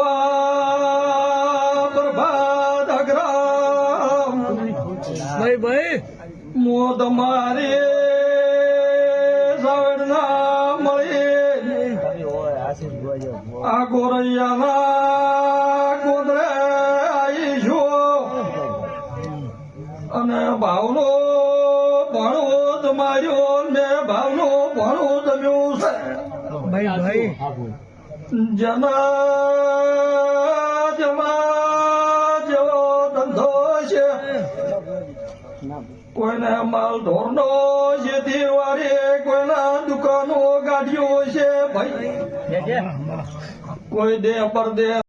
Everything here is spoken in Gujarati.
દેવા પ્રભાત અગ્રામ ભાઈ મોત મારે સાવડ ના મળી આ ગોરૈયાના ગોદરે આવી છું અને ભાવનો ભણો તમાર્યો ને ભાવનો ભણો તમ્યું છે ભાઈ જના જેવો ધંધો છે કોઈને માલ ઢોરનો છે દિવાળી કોઈના દુકાનો ગાડીઓ છે ભાઈ કોઈ દે પરદે